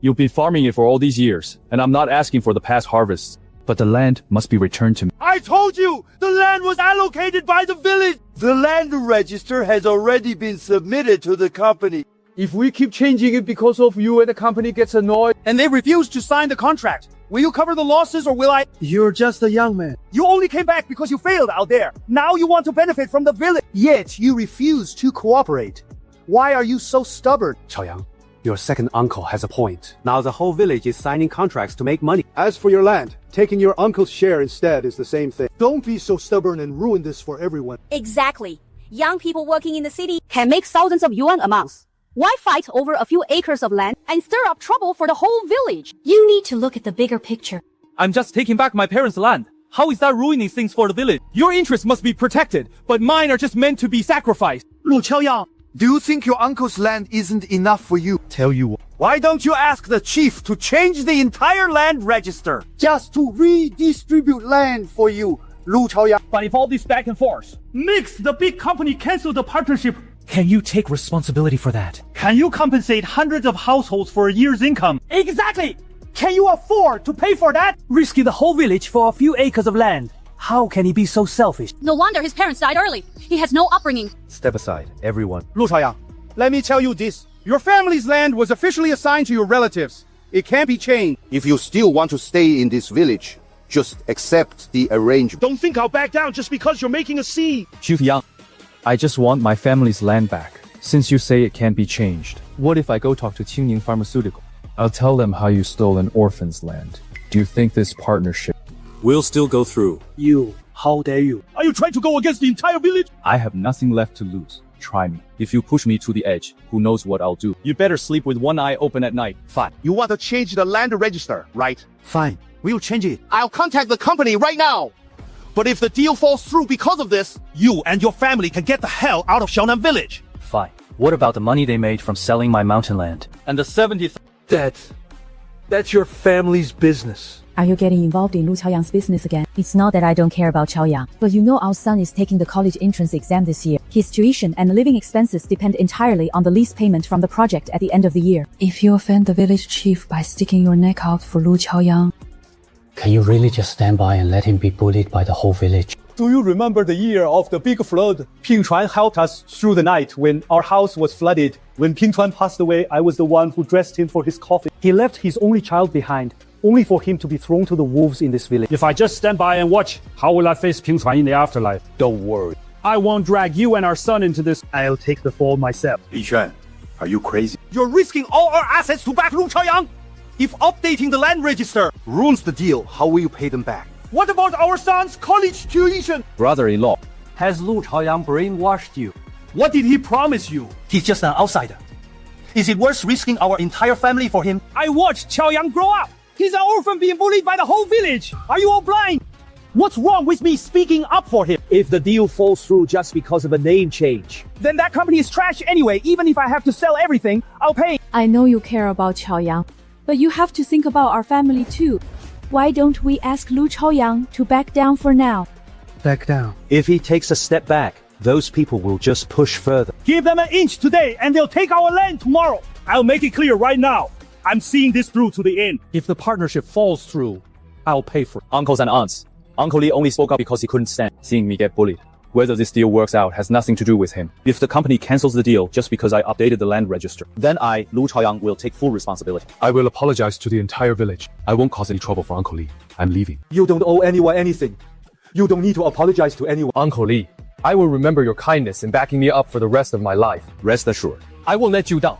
You've been farming it for all these years, and I'm not asking for the past harvests. But the land must be returned to me. I told you! The land was allocated by the village! The land register has already been submitted to the company. If we keep changing it because of you and the company gets annoyed and they refuse to sign the contract, will you cover the losses or will I? You're just a young man. You only came back because you failed out there. Now you want to benefit from the village. Yet you refuse to cooperate. Why are you so stubborn? Chaoyang, your second uncle has a point. Now the whole village is signing contracts to make money. As for your land, taking your uncle's share instead is the same thing. Don't be so stubborn and ruin this for everyone. Exactly. Young people working in the city can make thousands of yuan amounts. Why fight over a few acres of land and stir up trouble for the whole village? You need to look at the bigger picture. I'm just taking back my parents' land. How is that ruining things for the village? Your interests must be protected, but mine are just meant to be sacrificed. Lu Chaoyang, do you think your uncle's land isn't enough for you? Tell you what. Why don't you ask the chief to change the entire land register? Just to redistribute land for you, Lu Chaoyang. But if all this back and forth makes the big company cancel the partnership, can you take responsibility for that? Can you compensate hundreds of households for a year's income? Exactly! Can you afford to pay for that? Risking the whole village for a few acres of land. How can he be so selfish? No wonder his parents died early. He has no upbringing. Step aside, everyone. Lu Chaoyang, let me tell you this. Your family's land was officially assigned to your relatives. It can't be changed. If you still want to stay in this village, just accept the arrangement. Don't think I'll back down just because you're making a scene. Chief Yang, I just want my family's land back. Since you say it can't be changed, what if I go talk to Qingning Pharmaceutical? I'll tell them how you stole an orphan's land. Do you think this partnership We'll still go through. You, how dare you? Are you trying to go against the entire village? I have nothing left to lose. Try me. If you push me to the edge, who knows what I'll do. You better sleep with one eye open at night. Fine. You want to change the land register, right? Fine, we'll change it. I'll contact the company right now. But if the deal falls through because of this, You and your family can get the hell out of Xiaonan village. Fine. What about the money they made from selling my mountain land? And the 70th... That's your family's business. Are you getting involved in Lu Chaoyang's business again? It's not that I don't care about Chaoyang, but you know our son is taking the college entrance exam this year. His tuition and living expenses depend entirely on the lease payment from the project at the end of the year. If you offend the village chief by sticking your neck out for Lu Chaoyang, can you really just stand by and let him be bullied by the whole village? Do you remember the year of the big flood? Ping Chuan helped us through the night when our house was flooded. When Ping Chuan passed away, I was the one who dressed him for his coffin. He left his only child behind, only for him to be thrown to the wolves in this village. If I just stand by and watch, how will I face Ping Chuan in the afterlife? don't worry. I won't drag you and our son into this. I'll take the fall myself. Li Xuan, are you crazy? You're risking all our assets to back Lu Chaoyang. If updating the land register Ruins the deal, how will you pay them back? what about our son's college tuition? Brother-in-law. Has Lu Chaoyang brainwashed you? What did he promise you? He's just an outsider. Is it worth risking our entire family for him? I watched Chaoyang grow up. He's an orphan being bullied by the whole village. Are you all blind? What's wrong with me speaking up for him? If the deal falls through just because of a name change, then that company is trash anyway. Even if I have to sell everything, I'll pay. I know you care about Chaoyang, but you have to think about our family too. Why don't we ask Lu Chaoyang to back down for now? Back down. If he takes a step back, those people will just push further. Give them an inch today and they'll take our land tomorrow. I'll make it clear right now. I'm seeing this through to the end. If the partnership falls through, I'll pay for it. Uncles and aunts. Uncle Lee only spoke up because he couldn't stand seeing me get bullied. Whether this deal works out has nothing to do with him. If the company cancels the deal just because I updated the land register, then I, Lu Chaoyang, will take full responsibility. I will apologize to the entire village. I won't cause any trouble for Uncle Lee. I'm leaving. You don't owe anyone anything. You don't need to apologize to anyone. Uncle Lee, I will remember your kindness in backing me up for the rest of my life. Rest assured. I won't let you down.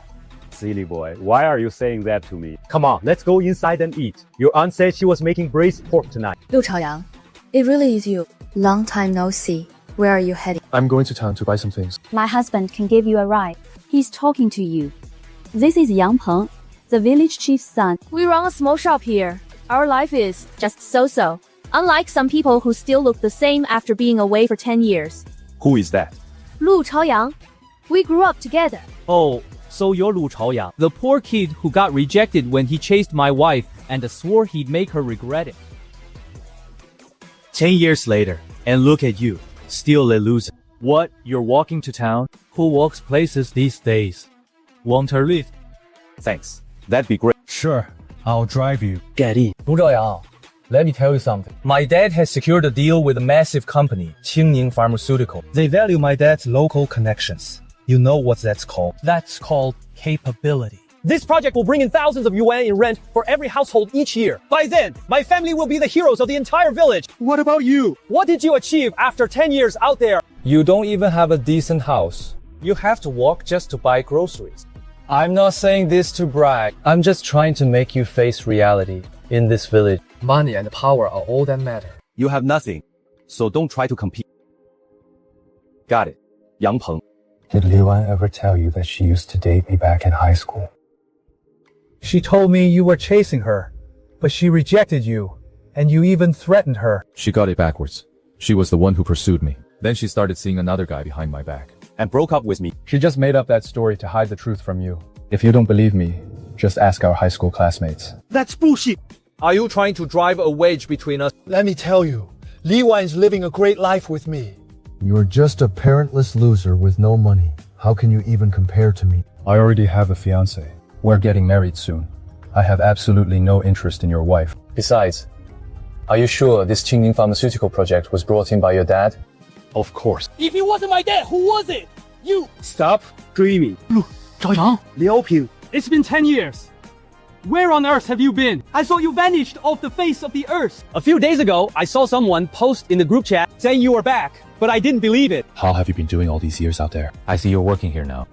Silly boy, why are you saying that to me? Come on, let's go inside and eat. Your aunt said she was making braised pork tonight. Lu Chaoyang, it really is you. Long time no see. Where are you heading? I'm going to town to buy some things. My husband can give you a ride. He's talking to you. This is Yang Peng, the village chief's son. We run a small shop here. Our life is just so-so. Unlike some people who still look the same after being away for 10 years. Who is that? Lu Chaoyang. We grew up together. Oh, so you're Lu Chaoyang, the poor kid who got rejected when he chased my wife and swore he'd make her regret it. 10 years later, and look at you, still a loser. What, you're walking to town? Who walks places these days? Want a lift? Thanks. That'd be great. Sure, I'll drive you. Get in. 卢兆阳, let me tell you something. My dad has secured a deal with a massive company, Qingning Pharmaceutical. They value my dad's local connections. You know what that's called? That's called capability. This project will bring in thousands of yuan in rent for every household each year. By then, my family will be the heroes of the entire village. What about you? What did you achieve after 10 years out there? You don't even have a decent house. You have to walk just to buy groceries. I'm not saying this to brag. I'm just trying to make you face reality. In this village, money and power are all that matter. You have nothing, so don't try to compete. Got it. Yang Peng. Did Yuan ever tell you that she used to date me back in high school? She told me you were chasing her, but she rejected you, and you even threatened her. She got it backwards. She was the one who pursued me. Then she started seeing another guy behind my back. And broke up with me. She just made up that story to hide the truth from you. If you don't believe me, just ask our high school classmates. That's bullshit. Are you trying to drive a wedge between us? Let me tell you, Yuan is living a great life with me. You're just a parentless loser with no money. How can you even compare to me? I already have a fiancé. We're getting married soon. I have absolutely no interest in your wife. Besides, are you sure this Qingning Pharmaceutical project was brought in by your dad? Of course. If it wasn't my dad, who was it? You! Stop dreaming. Liu Ping. It's been 10 years. Where on earth have you been? I saw you vanished off the face of the earth. A few days ago, I saw someone post in the group chat saying you were back, but I didn't believe it. How have you been doing all these years out there? I see you're working here now.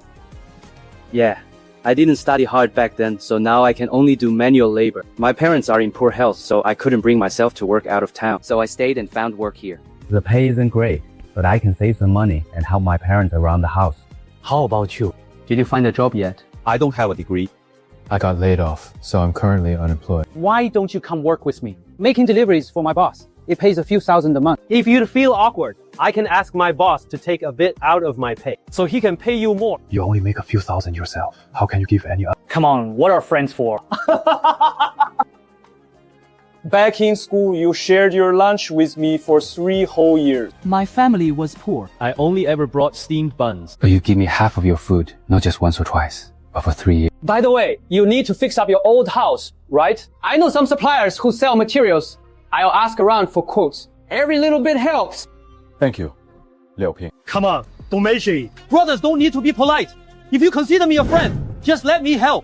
Yeah, I didn't study hard back then, so now I can only do manual labor. My parents are in poor health, so I couldn't bring myself to work out of town. So I stayed and found work here. The pay isn't great, but I can save some money and help my parents around the house. How about you? Did you find a job yet? I don't have a degree. I got laid off, so I'm currently unemployed. Why don't you come work with me? Making deliveries for my boss. It pays a few thousand a month. If you feel awkward, I can ask my boss to take a bit out of my pay, so he can pay you more. You only make a few thousand yourself. How can you give any up? Come on, what are friends for? Back in school, you shared your lunch with me for 3 whole years. My family was poor. I only ever brought steamed buns. But you give me half of your food, not just once or twice, but for 3 years. By the way, you need to fix up your old house, right? I know some suppliers who sell materials. I'll ask around for quotes. Every little bit helps. Thank you, Liu Ping. Come on, don't mention it. Brothers don't need to be polite. If you consider me a friend, just let me help.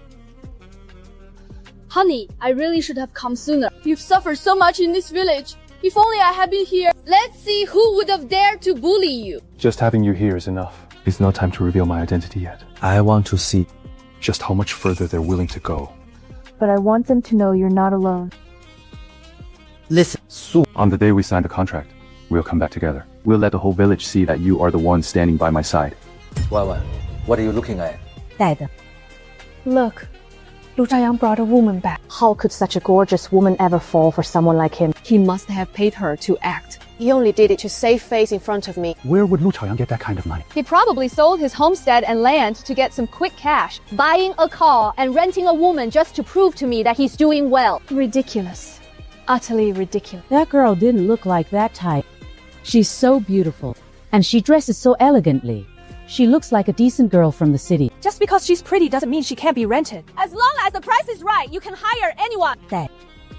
Honey, I really should have come sooner. You've suffered so much in this village. If only I had been here. Let's see who would have dared to bully you. Just having you here is enough. It's not time to reveal my identity yet. I want to see just how much further they're willing to go. But I want them to know you're not alone. Listen, on the day we sign the contract, we'll come back together. We'll let the whole village see that you are the one standing by my side. Yuan, what are you looking at? Dad. Look, Lu Zhayang brought a woman back. How could such a gorgeous woman ever fall for someone like him? He must have paid her to act. He only did it to save face in front of me. Where would Lu Chaoyang get that kind of money? He probably sold his homestead and land to get some quick cash, buying a car and renting a woman just to prove to me that he's doing well. Ridiculous. Utterly ridiculous. That girl didn't look like that type. She's so beautiful, and she dresses so elegantly. She looks like a decent girl from the city. Just because she's pretty doesn't mean she can't be rented. As long as the price is right, you can hire anyone. Dad.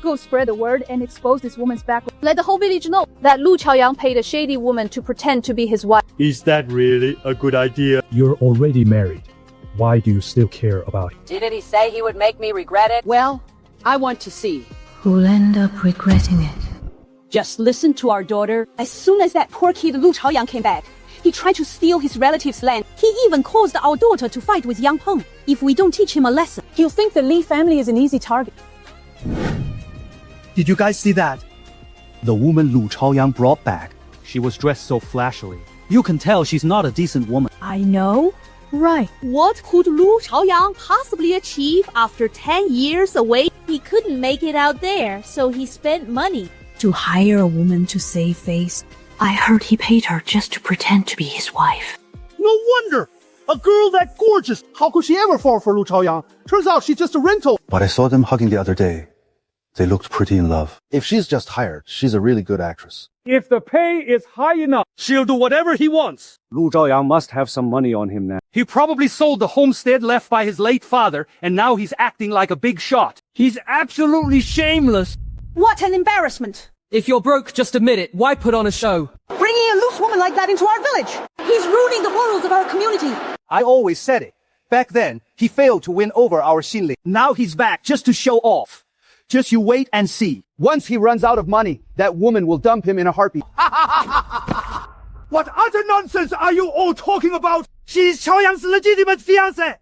Go spread the word and expose this woman's background. Let the whole village know that Lu Chaoyang paid a shady woman to pretend to be his wife. Is that really a good idea? You're already married. Why do you still care about it? Didn't he say he would make me regret it? Well, I want to see. Who'll end up regretting it? Just listen to our daughter. As soon as that poor kid Lu Chaoyang came back, he tried to steal his relative's land. He even caused our daughter to fight with Yang Peng. If we don't teach him a lesson, he'll think the Li family is an easy target. Did you guys see that? The woman Lu Chaoyang brought back. She was dressed so flashily. You can tell she's not a decent woman. I know. Right. What could Lu Chaoyang possibly achieve after 10 years away? He couldn't make it out there, so he spent money. To hire a woman to save face. I heard he paid her just to pretend to be his wife. No wonder! A girl that gorgeous! How could she ever fall for Lu Chaoyang? Turns out she's just a rental. But I saw them hugging the other day. They looked pretty in love. If she's just hired, she's a really good actress. If the pay is high enough, she'll do whatever he wants. Lu Zhaoyang must have some money on him now. He probably sold the homestead left by his late father, and now he's acting like a big shot. He's absolutely shameless. What an embarrassment. If you're broke, just admit it. Why put on a show? Bringing a loose woman like that into our village. He's ruining the morals of our community. I always said it. Back then, he failed to win over our Xinli. Now he's back just to show off. Just you wait and see. Once he runs out of money, that woman will dump him in a heartbeat. What utter nonsense are you all talking about? She's Chao Yang's legitimate fiancée.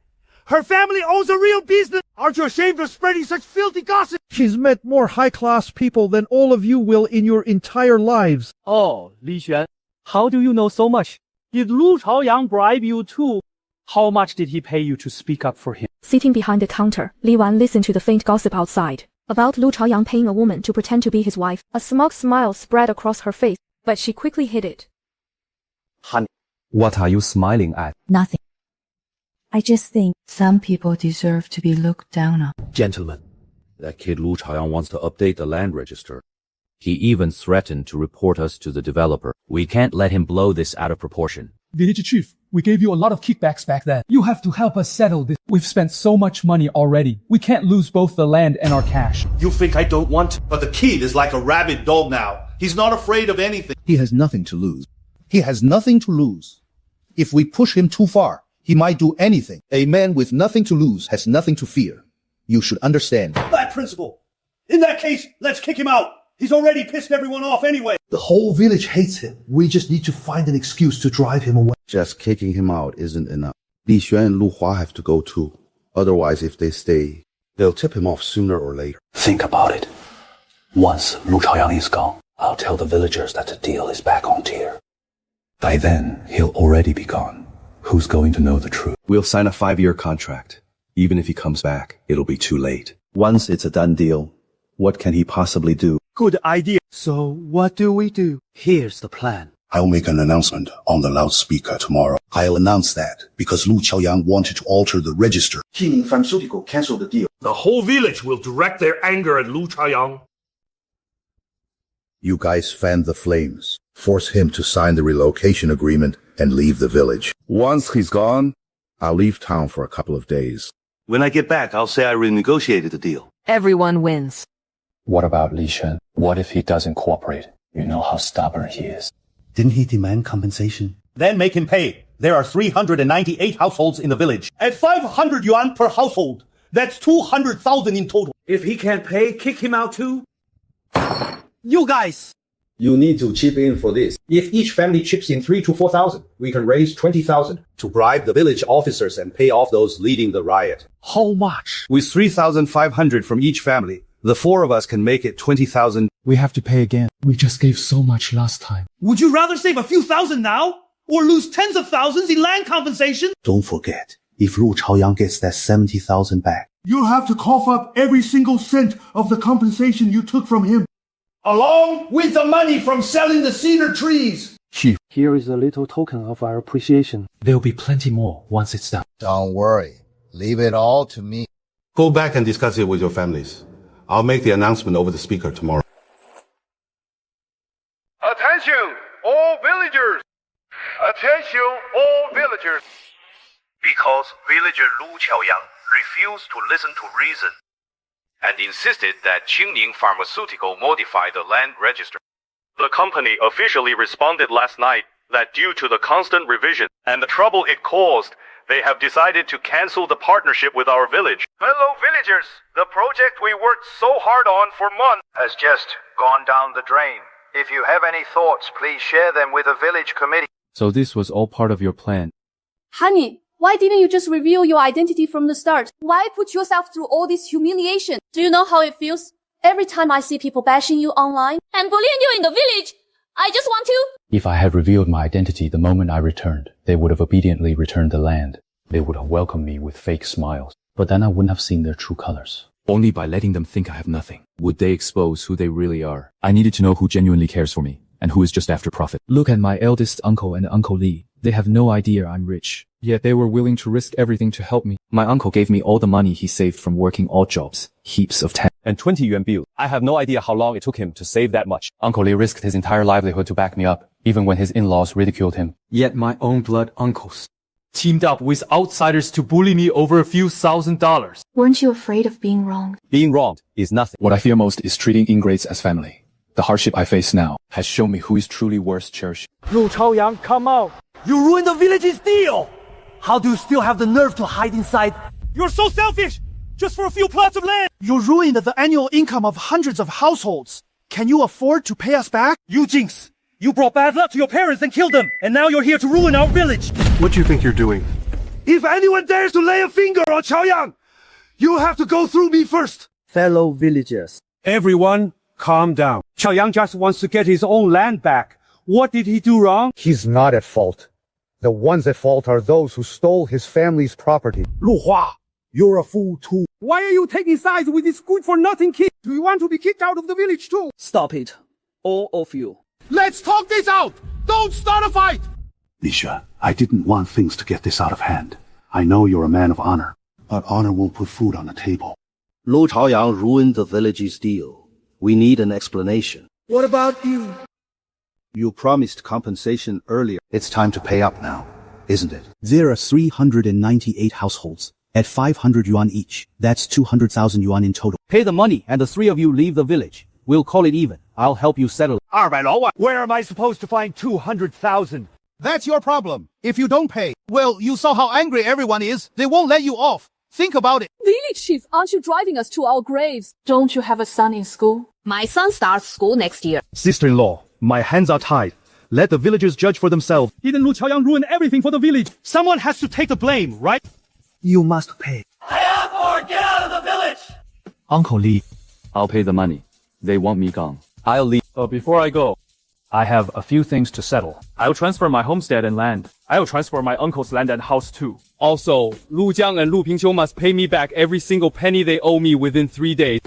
Her family owns a real business. Aren't you ashamed of spreading such filthy gossip? She's met more high-class people than all of you will in your entire lives. Oh, Li Xuan, how do you know so much? Did Lu Chaoyang bribe you too? How much did he pay you to speak up for him? Sitting behind the counter, Li Wan listened to the faint gossip outside about Lu Chaoyang paying a woman to pretend to be his wife. A smug smile spread across her face, but she quickly hid it. Honey, what are you smiling at? Nothing. I just think some people deserve to be looked down on. Gentlemen, that kid Lu Chaoyang wants to update the land register. He even threatened to report us to the developer. We can't let him blow this out of proportion. Village Chief, we gave you a lot of kickbacks back then. You have to help us settle this. We've spent so much money already. We can't lose both the land and our cash. You think I don't want? But the kid is like a rabid dog now. He's not afraid of anything. He has nothing to lose. He has nothing to lose. If we push him too far, he might do anything. A man with nothing to lose has nothing to fear. You should understand. That principle. In that case, let's kick him out. He's already pissed everyone off anyway. The whole village hates him. We just need to find an excuse to drive him away. Just kicking him out isn't enough. Li Xuan and Lu Hua have to go too. Otherwise, if they stay, they'll tip him off sooner or later. Think about it. Once Lu Chaoyang is gone, I'll tell the villagers that the deal is back on tier. By then, he'll already be gone. Who's going to know the truth? We'll sign a 5-year contract. Even if he comes back, it'll be too late. Once it's a done deal, what can he possibly do? Good idea. So what do we do? Here's the plan. I'll make an announcement on the loudspeaker tomorrow. I'll announce that because Lu Chaoyang wanted to alter the register. Jinling Pharmaceutical canceled the deal. The whole village will direct their anger at Lu Chaoyang. You guys fan the flames. Force him to sign the relocation agreement and leave the village. Once he's gone, I'll leave town for a couple of days. When I get back, I'll say I renegotiated the deal. Everyone wins. What about Li Xuan? What if he doesn't cooperate? You know how stubborn he is. Didn't he demand compensation? Then make him pay. There are 398 households in the village. At 500 yuan per household, that's 200,000 in total. If he can't pay, kick him out too. You guys! You need to chip in for this. If each family chips in 3,000 to 4,000, we can raise 20,000 to bribe the village officers and pay off those leading the riot. How much? With 3,500 from each family, the 4 of us can make it 20,000. We have to pay again. We just gave so much last time. Would you rather save a few thousand now? Or lose tens of thousands in land compensation? Don't forget, if Lu Chaoyang gets that 70,000 back, you'll have to cough up every single cent of the compensation you took from him. Along with the money from selling the cedar trees. Chief, here is a little token of our appreciation. There'll be plenty more once it's done. Don't worry. Leave it all to me. Go back and discuss it with your families. I'll make the announcement over the speaker tomorrow. Attention, all villagers! Attention, all villagers! Because villager Lu Chaoyang refused to listen to reason and insisted that Jinling Pharmaceutical modify the land register. The company officially responded last night that due to the constant revision and the trouble it caused, they have decided to cancel the partnership with our village. Hello villagers, the project we worked so hard on for months has just gone down the drain. If you have any thoughts, please share them with the village committee. So this was all part of your plan. Honey, why didn't you just reveal your identity from the start? Why put yourself through all this humiliation? Do you know how it feels? Every time I see people bashing you online and bullying you in the village, I just want to... If I had revealed my identity the moment I returned, they would have obediently returned the land. They would have welcomed me with fake smiles. But then I wouldn't have seen their true colors. Only by letting them think I have nothing would they expose who they really are. I needed to know who genuinely cares for me and who is just after profit. Look at my eldest uncle and Uncle Lee. They have no idea I'm rich. Yet they were willing to risk everything to help me. My uncle gave me all the money he saved from working odd jobs, heaps of 10 and 20 yuan bill. I have no idea how long it took him to save that much. Uncle Lee risked his entire livelihood to back me up, even when his in-laws ridiculed him. Yet my own blood uncles teamed up with outsiders to bully me over a few $1,000s. Weren't you afraid of being wronged? Being wronged is nothing. What I fear most is treating ingrates as family. The hardship I face now has shown me who is truly worth cherishing. Lu Chaoyang, come out! You ruined the village's deal! How do you still have the nerve to hide inside? You're so selfish! Just for a few plots of land! You ruined the annual income of hundreds of households. Can you afford to pay us back? You jinx! You brought bad luck to your parents and killed them, and now you're here to ruin our village! What do you think you're doing? If anyone dares to lay a finger on Chaoyang, you have to go through me first! Fellow villagers. Everyone, calm down. Chaoyang just wants to get his own land back. What did he do wrong? He's not at fault. The ones at fault are those who stole his family's property. Lu Hua, you're a fool too. Why are you taking sides with this good-for-nothing kid? Do you want to be kicked out of the village too? Stop it. All of you. Let's talk this out! Don't start a fight! Li Xuan, I didn't want things to get this out of hand. I know you're a man of honor, but honor won't put food on the table. Lu Chaoyang ruined the village's deal. We need an explanation. What about you? You promised compensation earlier. It's time to pay up now, isn't it? There are 398 households. At 500 yuan each, that's 200,000 yuan in total. Pay the money and the three of you leave the village. We'll call it even. I'll help you settle it. 200老万. Where am I supposed to find 200,000? That's your problem. If you don't pay, well, you saw how angry everyone is. They won't let you off. Think about it. Village chief, aren't you driving us to our graves? Don't you have a son in school? My son starts school next year. Sister-in-law, my hands are tied. Let the villagers judge for themselves. Didn't Lu Chaoyang ruin everything for the village? Someone has to take the blame, right? You must pay. Get out of the village! Uncle Lee, I'll pay the money. They want me gone. I'll leave. Before I go, I have a few things to settle. I'll transfer my homestead and land. I'll transfer my uncle's land and house too. Also, Lu Jiang and Lu Pingqiu must pay me back every single penny they owe me within 3 days.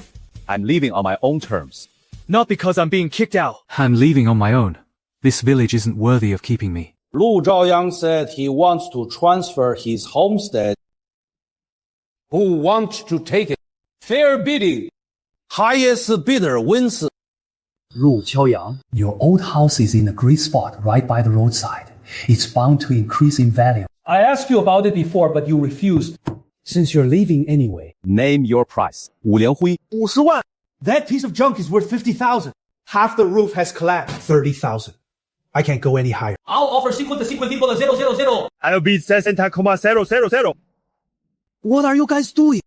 I'm leaving on my own terms. Not because I'm being kicked out. I'm leaving on my own. This village isn't worthy of keeping me. Lu Zhaoyang said he wants to transfer his homestead. Who wants to take it? Fair bidding. Highest bidder wins. Lu Chaoyang, your old house is in a great spot right by the roadside. It's bound to increase in value. I asked you about it before, but you refused. Since you're leaving anyway. Name your price. 5连辉. 50万. That piece of junk is worth 50,000. Half the roof has collapsed. 30,000. I can't go any higher. I'll offer 50 people 000. I'll bid 60,000. What are you guys doing?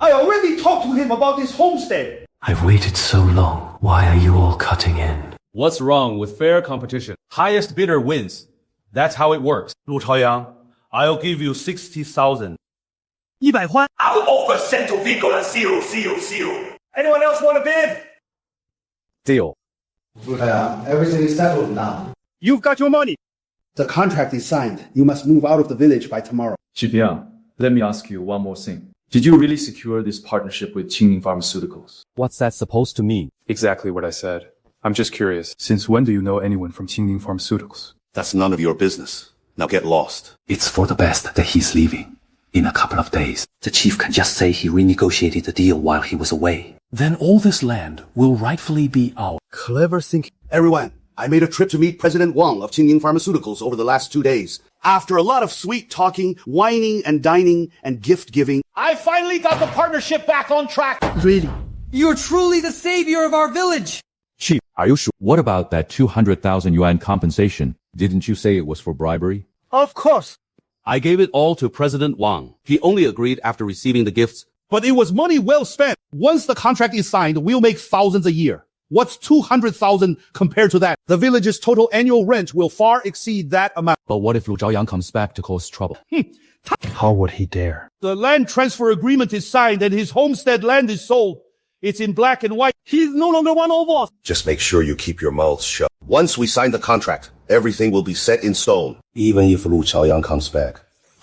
I already talked to him about this homestead. I've waited so long. Why are you all cutting in? What's wrong with fair competition? Highest bidder wins. That's how it works. Lu Chaoyang, I'll give you 60,000. 100欢. I'll offer Central Vigo and 000. Anyone else want to bid? Deal. Everything is settled now. You've got your money. The contract is signed. You must move out of the village by tomorrow. Xipiang, let me ask you one more thing. Did you really secure this partnership with Qingning Pharmaceuticals? What's that supposed to mean? Exactly what I said. I'm just curious. Since when do you know anyone from Qingning Pharmaceuticals? That's none of your business. Now get lost. It's for the best that he's leaving. In a couple of days, the chief can just say he renegotiated the deal while he was away. Then all this land will rightfully be ours. Clever thinking. Everyone, I made a trip to meet President Wang of Qingning Pharmaceuticals over the last 2 days. After a lot of sweet talking, whining and dining and gift giving, I finally got the partnership back on track. Really? You're truly the savior of our village. Chief, are you sure? What about that 200,000 yuan compensation? Didn't you say it was for bribery? Of course. I gave it all to President Wang. He only agreed after receiving the gifts. But it was money well spent. Once the contract is signed, we'll make thousands a year. What's 200,000 compared to that? The village's total annual rent will far exceed that amount. But what if Lu Zhaoyang comes back to cause trouble? How would he dare? The land transfer agreement is signed and his homestead land is sold. It's in black and white. He's no longer one of us. Just make sure you keep your mouths shut. Once we sign the contract, everything will be set in stone. Even if Lu Chaoyang comes back,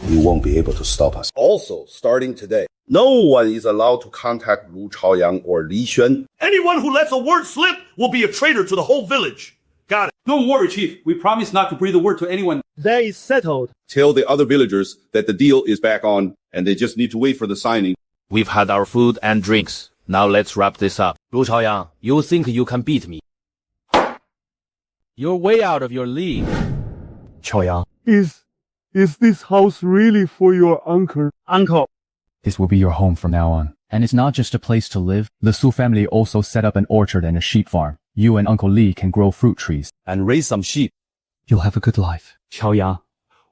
you won't be able to stop us. also, starting today, no one is allowed to contact Lu Chaoyang or Li Xuan. Anyone who lets a word slip will be a traitor to the whole village. Got it. Don't worry, Chief. We promise not to breathe a word to anyone. That is settled. Tell the other villagers that the deal is back on, and they just need to wait for the signing. We've had our food and drinks. Now let's wrap this up. Lu Chaoyang, you think you can beat me? You're way out of your league. Chaoyang. Is this house really for your uncle? Uncle. This will be your home from now on. And it's not just a place to live. The Su family also set up an orchard and a sheep farm. You and Uncle Li can grow fruit trees. And raise some sheep. You'll have a good life. Chaoyang,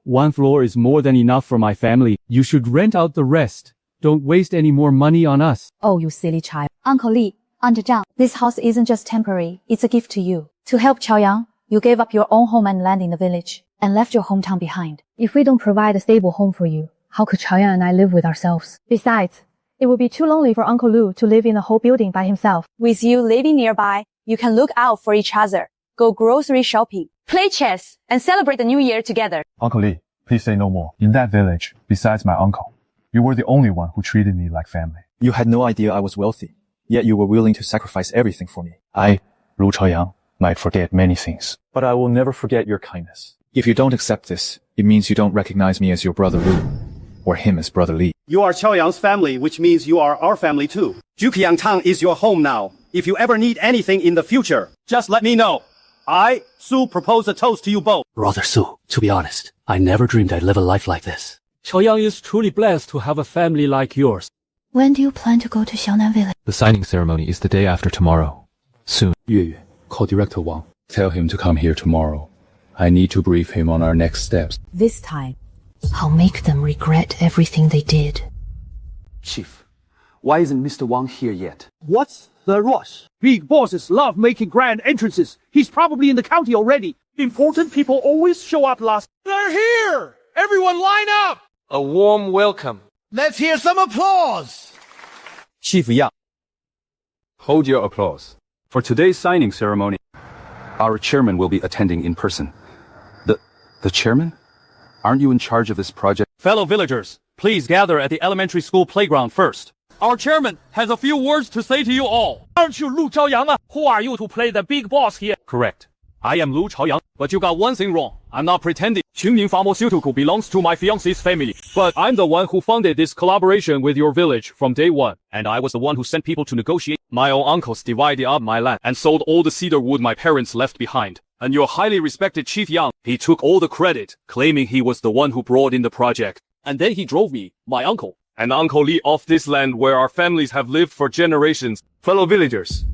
one floor is more than enough for my family. You should rent out the rest. Don't waste any more money on us. Oh, you silly child. Uncle Li, Aunt Zhang, this house isn't just temporary. It's a gift to you. To help Chaoyang, you gave up your own home and land in the village, and left your hometown behind. If we don't provide a stable home for you, how could Chaoyang and I live with ourselves? Besides, it would be too lonely for Uncle Lu to live in the whole building by himself. With you living nearby, you can look out for each other, go grocery shopping, play chess, and celebrate the new year together. Uncle Li, please say no more. In that village, besides my uncle, you were the only one who treated me like family. You had no idea I was wealthy, yet you were willing to sacrifice everything for me. I, Lu Chaoyang, might forget many things, but I will never forget your kindness. If you don't accept this, it means you don't recognize me as your brother Lu, or him as brother Li. You are Chaoyang's family, which means you are our family too. Juqiang Town is your home now. If you ever need anything in the future, just let me know. I, Su, propose a toast to you both. Brother Su, to be honest, I never dreamed I'd live a life like this. Chaoyang is truly blessed to have a family like yours. When do you plan to go to Xiaonan Village? The signing ceremony is the day after tomorrow. Soon. Yue, call Director Wang. Tell him to come here tomorrow. I need to brief him on our next steps. This time, I'll make them regret everything they did. Chief, why isn't Mr. Wang here yet? What's the rush? Big bosses love making grand entrances. He's probably in the county already. Important people always show up last. They're here! Everyone line up! A warm welcome. Let's hear some applause! Chief Yang. Hold your applause. For today's signing ceremony, our chairman will be attending in person. The chairman? Aren't you in charge of this project? Fellow villagers, please gather at the elementary school playground first. Our chairman has a few words to say to you all. Aren't you Lu Chaoyang? Who are you to play the big boss here? Correct. I am Lu Chaoyang, but you got one thing wrong. I'm not pretending. Qingning Pharmaceutical belongs to my fiance's family, but I'm the one who funded this collaboration with your village from day one, and I was the one who sent people to negotiate. My own uncles divided up my land and sold all the cedar wood my parents left behind. And your highly respected Chief Yang, he took all the credit, claiming he was the one who brought in the project. And then he drove me, my uncle, and Uncle Li off this land where our families have lived for generations. Fellow villagers,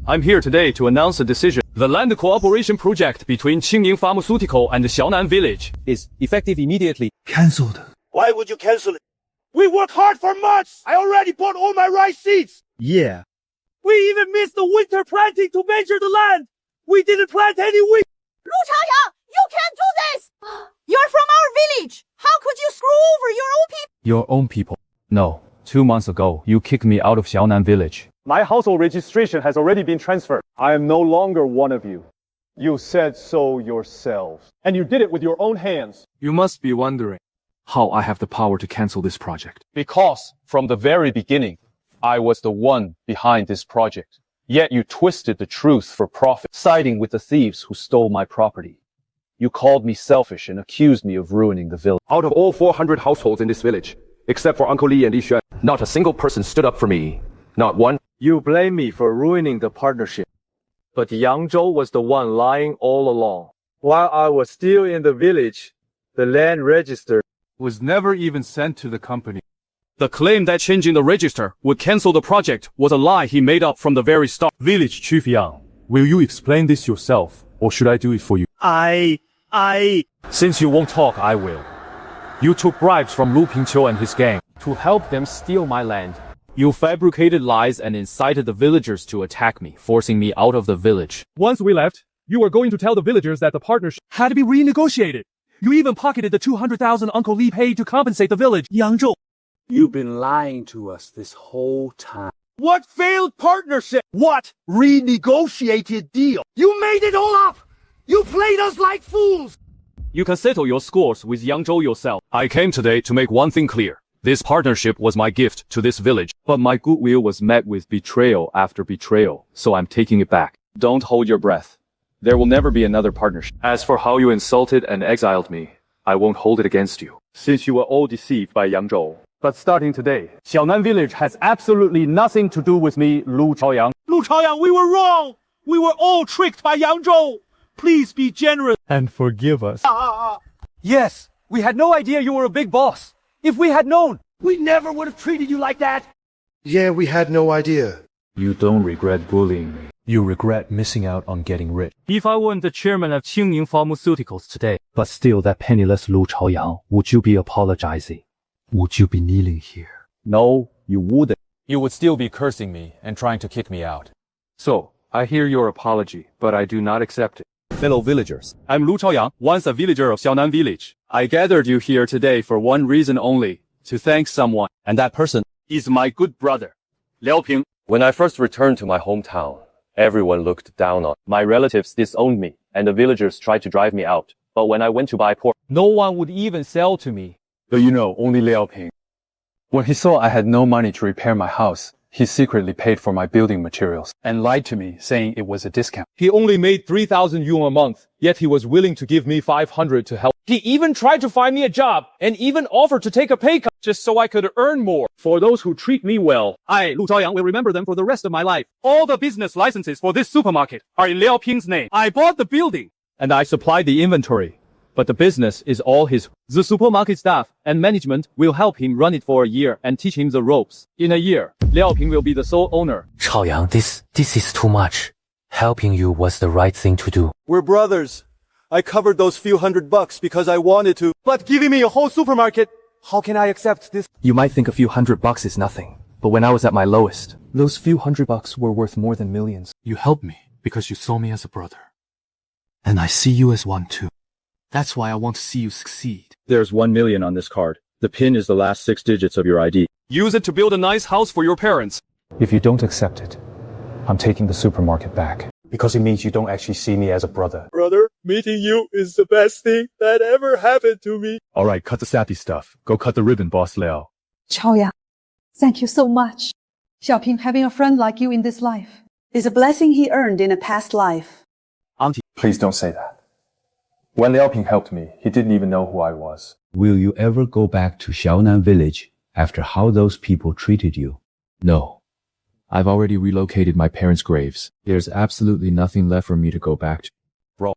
I'm here today to announce a decision. The land cooperation project between Qingning Pharmaceutical and the Xiaonan village is effective immediately. Cancelled. Why would you cancel it? We worked hard for months. I already bought all my rice seeds. Yeah. We even missed the winter planting to measure the land. We didn't plant any wheat. Lu Chaoyang, you can't do this! You're from our village! How could you screw over your own people? Your own people? No. 2 months ago, you kicked me out of Xiaonan village. My household registration has already been transferred. I am no longer one of you. You said so yourselves. And you did it with your own hands. You must be wondering how I have the power to cancel this project. Because from the very beginning, I was the one behind this project. Yet you twisted the truth for profit, siding with the thieves who stole my property. You called me selfish and accused me of ruining the village. Out of all 400 households in this village, except for Uncle Li and Li Xuan, not a single person stood up for me. Not one. You blame me for ruining the partnership. But Yang Zhou was the one lying all along. While I was still in the village, the land register Was never even sent to the company. The claim that changing the register would cancel the project was a lie he made up from the very start. Village Chief Yang, will you explain this yourself, or should I do it for you? Since you won't talk, I will. You took bribes from Lu Pingqiu and his gang to help them steal my land. You fabricated lies and incited the villagers to attack me, forcing me out of the village. Once we left, you were going to tell the villagers that the partnership had to be renegotiated. You even pocketed the 200,000 Uncle Li paid to compensate the village. Yang Zhou. You've been lying to us this whole time. What failed partnership? What renegotiated deal? You made it all up! You played us like fools! You can settle your scores with Yang Zhou yourself. I came today to make one thing clear. This partnership was my gift to this village. But my goodwill was met with betrayal after betrayal, so I'm taking it back. Don't hold your breath. There will never be another partnership. As for how you insulted and exiled me, I won't hold it against you. Since you were all deceived by Yang Zhou. But starting today, Xiaonan village has absolutely nothing to do with me, Lu Chaoyang. Lu Chaoyang, we were wrong. We were all tricked by Yang Zhou. Please be generous. And forgive us. Yes, we had no idea you were a big boss. If we had known, we never would have treated you like that. Yeah, we had no idea. You don't regret bullying me. You regret missing out on getting rich. If I weren't the chairman of Qingning Pharmaceuticals today, but still that penniless Lu Chaoyang, would you be apologizing? Would you be kneeling here? No, you wouldn't. You would still be cursing me and trying to kick me out. So, I hear your apology, but I do not accept it. Fellow villagers, I'm Lu Chaoyang, once a villager of Xiaonan village. I gathered you here today for one reason only, to thank someone, and that person is my good brother, Liao Ping. When I first returned to my hometown, everyone looked down on me. My relatives disowned me, and the villagers tried to drive me out. But when I went to buy pork, no one would even sell to me. But you know, only Liao Ping. When he saw I had no money to repair my house, he secretly paid for my building materials and lied to me, saying it was a discount. He only made 3,000 yuan a month, yet he was willing to give me 500 to help. He even tried to find me a job and even offered to take a pay cut just so I could earn more. For those who treat me well, I, Lu Chaoyang, will remember them for the rest of my life. All the business licenses for this supermarket are in Liao Ping's name. I bought the building, and I supplied the inventory, but the business is all his. The supermarket staff and management will help him run it for a year and teach him the ropes. In a year, Liao Ping will be the sole owner. Chaoyang, this is too much. Helping you was the right thing to do. We're brothers. I covered those few $100 because I wanted to. But giving me a whole supermarket, how can I accept this? You might think a few $100 is nothing, but when I was at my lowest, those few $100 were worth more than millions. You helped me because you saw me as a brother. And I see you as one too. That's why I want to see you succeed. There's 1 million on this card. The PIN is the last 6 digits of your ID. Use it to build a nice house for your parents. If you don't accept it, I'm taking the supermarket back. Because it means you don't actually see me as a brother. Brother, meeting you is the best thing that ever happened to me. Alright, cut the sappy stuff. Go cut the ribbon, Boss Liao. Chaoyang, thank you so much. Xiaoping having a friend like you in this life is a blessing he earned in a past life. Auntie, please don't say that. When Liao Ping helped me, he didn't even know who I was. Will you ever go back to Xiaonan village after how those people treated you? No. I've already relocated my parents' graves. There's absolutely nothing left for me to go back to. Bro,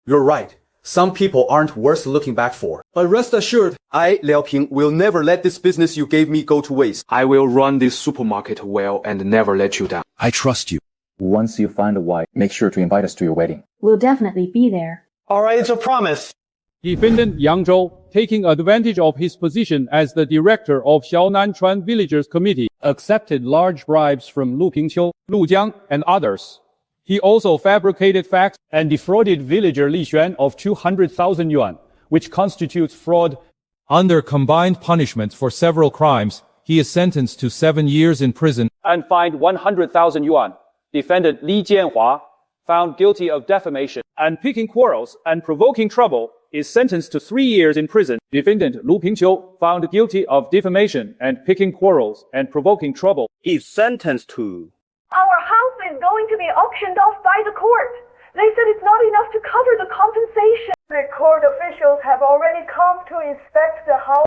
you're right. Some people aren't worth looking back for. But rest assured, I, Liao Ping, will never let this business you gave me go to waste. I will run this supermarket well and never let you down. I trust you. Once you find a wife, make sure to invite us to your wedding. We'll definitely be there. Alright, it's a promise. Defendant Yang Zhou, taking advantage of his position as the director of Xiaonan Chuan Villagers Committee, accepted large bribes from Lu Pingqiu, Lu Jiang, and others. He also fabricated facts and defrauded villager Li Xuan of 200,000 yuan, which constitutes fraud. Under combined punishments for several crimes, he is sentenced to 7 years in prison and fined 100,000 yuan. Defendant Li Jianhua, found guilty of defamation and picking quarrels and provoking trouble, is sentenced to 3 years in prison. Defendant Lu Pingqiu, found guilty of defamation and picking quarrels and provoking trouble, is sentenced to. Our house is going to be auctioned off by the court. They said it's not enough to cover the compensation. The court officials have already come to inspect the house.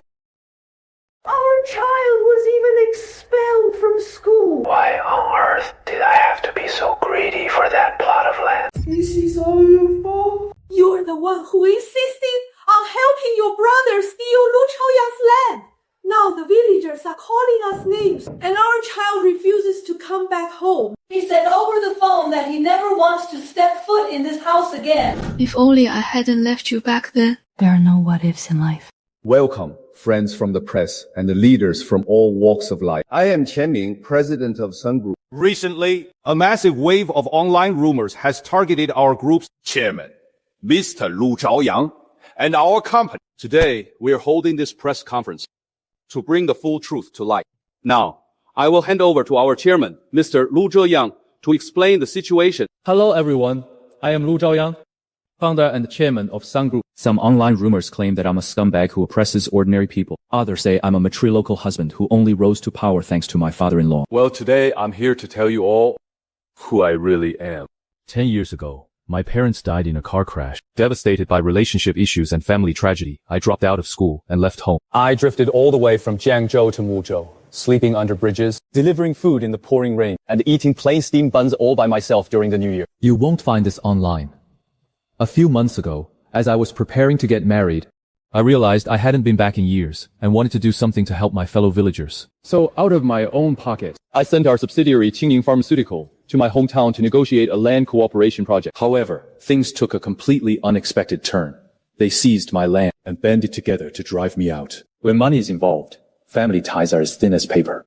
Our child was even expelled from school. Why on earth did I have to be so greedy for that plot of land? This is all your fault. You're the one who insisted on helping your brother steal Lu Chaoyang's land. Now the villagers are calling us names, and our child refuses to come back home. He said over the phone that he never wants to step foot in this house again. If only I hadn't left you back then. There are no what-ifs in life. Welcome, friends from the press and the leaders from all walks of life. I am Qian Ming, president of Sun Group. Recently, a massive wave of online rumors has targeted our group's chairman, Mr. Lu Chaoyang, and our company. Today, we are holding this press conference to bring the full truth to light. Now, I will hand over to our chairman, Mr. Lu Zheyang, to explain the situation. Hello everyone, I am Lu Zhaoyang, founder and chairman of Sun Group. Some online rumors claim that I'm a scumbag who oppresses ordinary people. Others say I'm a matrilocal husband who only rose to power thanks to my father-in-law. Well, today I'm here to tell you all who I really am. 10 years ago, My parents died in a car crash. Devastated by relationship issues and family tragedy, I dropped out of school and left home. I drifted all the way from Jiangzhou to Muzhou, sleeping under bridges, delivering food in the pouring rain, and eating plain steamed buns all by myself during the New Year. You won't find this online. A few months ago, as I was preparing to get married, I realized I hadn't been back in years and wanted to do something to help my fellow villagers. So out of my own pocket, I sent our subsidiary Qingying Pharmaceutical to my hometown to negotiate a land cooperation project. However, things took a completely unexpected turn. They seized my land and banded together to drive me out. When money is involved, family ties are as thin as paper.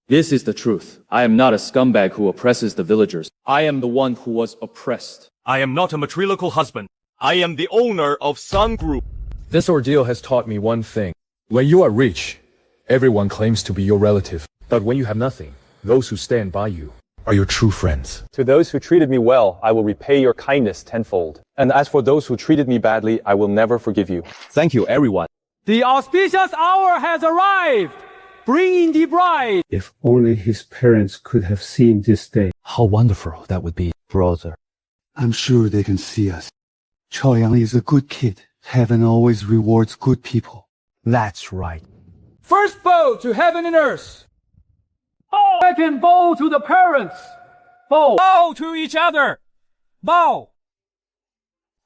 This is the truth. I am not a scumbag who oppresses the villagers. I am the one who was oppressed. I am not a matrilocal husband. I am the owner of Sun Group. This ordeal has taught me one thing. When you are rich, everyone claims to be your relative. But when you have nothing, those who stand by you are your true friends. To those who treated me well, I will repay your kindness tenfold. And as for those who treated me badly, I will never forgive you. Thank you, everyone. The auspicious hour has arrived. Bring in the bride. If only his parents could have seen this day. How wonderful that would be, brother. I'm sure they can see us. Chaoyang is a good kid. Heaven always rewards good people. That's right. First bow to heaven and earth. Oh, second bow to the parents. Bow to each other. Bow.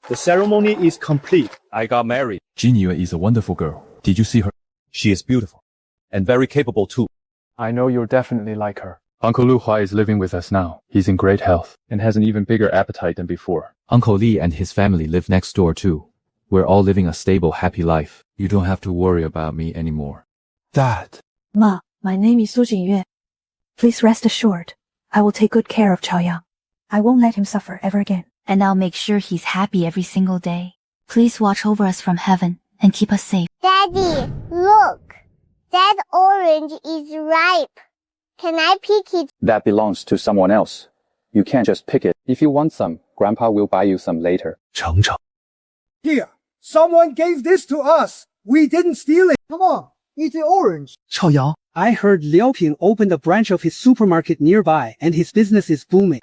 The ceremony is complete. I got married. Jinyue is a wonderful girl. Did you see her? She is beautiful. And very capable too. I know you're definitely like her. Uncle Lu Hua is living with us now. He's in great health and has an even bigger appetite than before. Uncle Li and his family live next door too. We're all living a stable, happy life. You don't have to worry about me anymore. Dad. Ma, my name is Su Jinyue. Please rest assured, I will take good care of Chaoyang. I won't let him suffer ever again. And I'll make sure he's happy every single day. Please watch over us from heaven and keep us safe. Daddy, look. That orange is ripe. Can I pick it? That belongs to someone else. You can't just pick it. If you want some, Grandpa will buy you some later. Cheng. Here, someone gave this to us. We didn't steal it. Come on, eat the orange. Chaoyang. I heard Liao Ping opened a branch of his supermarket nearby and his business is booming.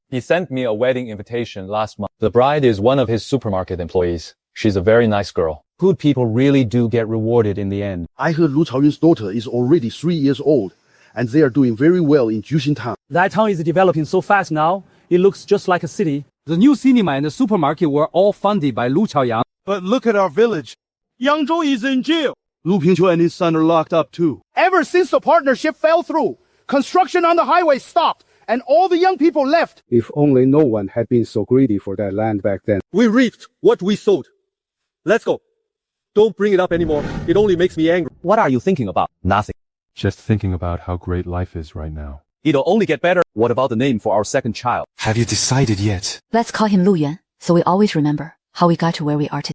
He sent me a wedding invitation last month. The bride is one of his supermarket employees. She's a very nice girl. Good people really do get rewarded in the end. I heard Lu Chaoyun's daughter is already 3 years old, and they are doing very well in Juxin Town. That town is developing so fast now, it looks just like a city. The new cinema and the supermarket were all funded by Lu Chaoyang. But look at our village. Yangzhou is in jail. Lu Pingqiu and his son are locked up too. Ever since the partnership fell through, construction on the highway stopped, and all the young people left. If only no one had been so greedy for that land back then. We reaped what we sowed. Let's go. Don't bring it up anymore. It only makes me angry. What are you thinking about? Nothing. Just thinking about how great life is right now. It'll only get better. What about the name for our second child? Have you decided yet? Let's call him Lu Yuan, so we always remember how we got to where we are today.